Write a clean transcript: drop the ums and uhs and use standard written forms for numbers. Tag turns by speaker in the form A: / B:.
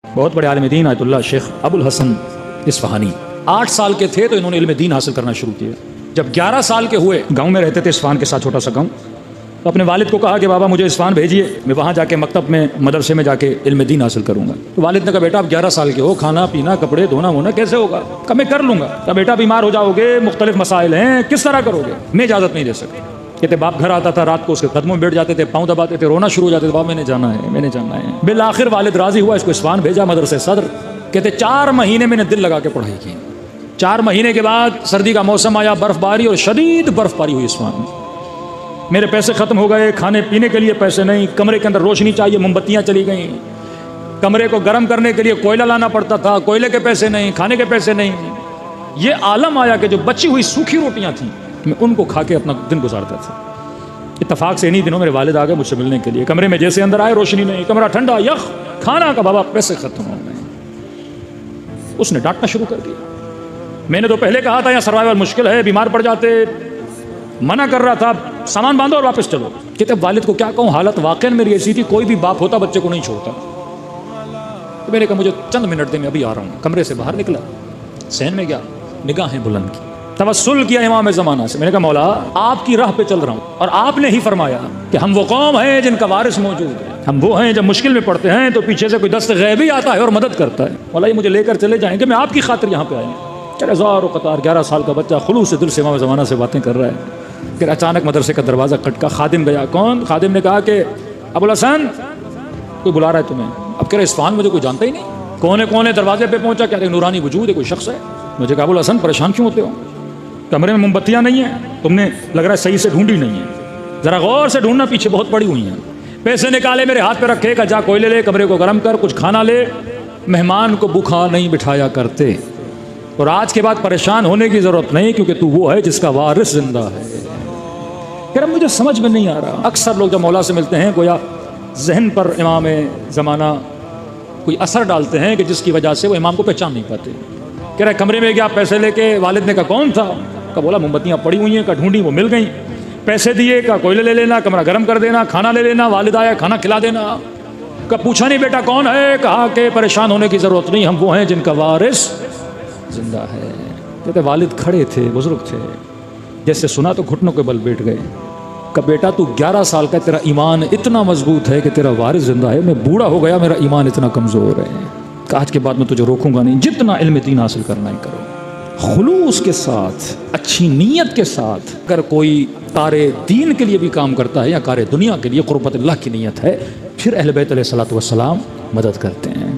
A: بہت بڑے عالم دین آیت اللہ شیخ ابو الحسن اصفہانی 8 سال کے تھے تو انہوں نے علم دین حاصل کرنا شروع کیا۔ جب 11 سال کے ہوئے، گاؤں میں رہتے تھے اصفہان کے ساتھ، چھوٹا سا گاؤں، تو اپنے والد کو کہا کہ بابا مجھے اصفہان بھیجیے، میں وہاں جا کے مکتب میں مدرسے میں جا کے علم دین حاصل کروں گا۔ تو والد نے کہا بیٹا آپ 11 سال کے ہو، کھانا پینا کپڑے دھونا وونا کیسے ہوگا؟ کہا میں کر لوں گا۔ کہا بیٹا بیمار ہو جاؤ گے، مختلف مسائل ہیں، کس طرح کرو گے؟ میں اجازت نہیں دے سکتا۔ کہتے باپ گھر آتا تھا، رات کو اس کے قدموں میں بیٹھ جاتے تھے، پاؤں دباتے تھے، رونا شروع ہو جاتے تھے، بابا میں نے جانا ہے، میں نے جانا ہے۔ بالآخر والد راضی ہوا، اس کو اصفہان بھیجا مدرسے صدر۔ کہتے 4 مہینے میں نے دل لگا کے پڑھائی کی۔ 4 مہینے کے بعد سردی کا موسم آیا، برف باری اور شدید برف باری ہوئی اصفہان میں۔ میرے پیسے ختم ہو گئے، کھانے پینے کے لیے پیسے نہیں، کمرے کے اندر روشنی چاہیے، موم بتیاں چلی گئیں، کمرے کو گرم کرنے کے لیے کوئلہ لانا پڑتا تھا، کوئلے کے پیسے نہیں، کھانے کے پیسے نہیں۔ یہ عالم آیا کہ جو بچی ہوئی سوکھی روٹیاں تھیں میں ان کو کھا کے اپنا دن گزارتا تھا۔ اتفاق سے انہی دنوں میرے والد آ گئے مجھ سے ملنے کے لیے، کمرے میں جیسے اندر آئے روشنی نہیں، کمرہ ٹھنڈا یخ، کھانا کا بابا پیسے ختم ہو گئے۔ اس نے ڈانٹنا شروع کر دیا۔ میں نے تو پہلے کہا تھا یہاں سروائیول مشکل ہے، بیمار پڑ جاتے، منع کر رہا تھا، سامان باندھو اور واپس چلو۔ کہتے والد کو کیا کہوں، حالت واقعا میری ایسی تھی، کوئی بھی باپ ہوتا بچے کو نہیں چھوڑتا۔ تو میں نے کہا مجھے چند منٹ دے، میں ابھی آ رہا ہوں۔ کمرے سے باہر نکلا، صحن میں گیا، نگاہیں بلند کی، توسل کیا امام زمانہ سے۔ میں نے کہا مولا آپ کی راہ پہ چل رہا ہوں، اور آپ نے ہی فرمایا کہ ہم وہ قوم ہیں جن کا وارث موجود ہے، ہم وہ ہیں جب مشکل میں پڑتے ہیں تو پیچھے سے کوئی دست غیبی آتا ہے اور مدد کرتا ہے۔ مولا یہ مجھے لے کر چلے جائیں کہ میں آپ کی خاطر یہاں پہ آیا ہوں۔ چلے زار و قطار 11 سال کا بچہ خلوص سے دل سے امام زمانہ سے باتیں کر رہا ہے۔ پھر اچانک مدرسے کا دروازہ کھٹکا، خادم گیا۔ کون؟ خادم نے کہا کہ ابو الحسن کوئی بلا رہا ہے تمہیں۔ اب کہہ رہے اصفہان مجھے کوئی جانتا ہی نہیں، کونے کونے دروازے پہ پہنچا، کہہ رہے نورانی وجود ہے، کوئی شخص ہے۔ مجھے کہا ابو الحسن پریشان کیوں ہوتے ہو؟ کمرے میں موم بتیاں نہیں ہیں، تم نے لگ رہا ہے صحیح سے ڈھونڈی نہیں ہے، ذرا غور سے ڈھونڈنا، پیچھے بہت پڑی ہوئی ہیں۔ پیسے نکالے میرے ہاتھ پہ رکھے، کہ جا کوئلے لے، کمرے کو گرم کر، کچھ کھانا لے، مہمان کو بھوکا نہیں بٹھایا کرتے، اور آج کے بعد پریشان ہونے کی ضرورت نہیں کیونکہ تو وہ ہے جس کا وارث زندہ ہے۔ پھر مجھے سمجھ میں نہیں آ رہا، اکثر لوگ جب مولا سے ملتے ہیں گویا ذہن پر امام زمانہ کوئی اثر ڈالتے ہیں کہ جس کی وجہ سے وہ امام کو پہچان نہیں پاتے۔ کہہ رہے کمرے میں گیا، پیسے لے کے، والد نے کہا کون تھا؟ کہا بولا موم بتیاں پڑی ہوئی ہیں، کہا ڈھونڈی وہ مل گئیں، پیسے دیے، کہا کوئلے لے لینا، کمرہ گرم کر دینا، کھانا لے لینا، والد آیا کھانا کھلا دینا۔ کہا پوچھا نہیں بیٹا کون ہے؟ کہا کہ پریشان ہونے کی ضرورت نہیں، ہم وہ ہیں جن کا وارث زندہ ہے۔ کہتے والد کھڑے تھے، بزرگ تھے، جیسے سنا تو گھٹنوں کے بل بیٹھ گئے۔ کہا بیٹا تو 11 سال کا، تیرا ایمان اتنا مضبوط ہے کہ تیرا وارث زندہ ہے، میں بوڑھا ہو گیا، میرا ایمان اتنا کمزور ہے کہ آج کے بعد میں تجھے روکوں گا نہیں، جتنا علم دین حاصل کرنا ہے کرو۔ خلوص کے ساتھ، اچھی نیت کے ساتھ اگر کوئی کار دین کے لیے بھی کام کرتا ہے یا کار دنیا کے لیے، قربت اللہ کی نیت ہے، پھر اہل بیت علیہ الصلوۃ والسلام مدد کرتے ہیں۔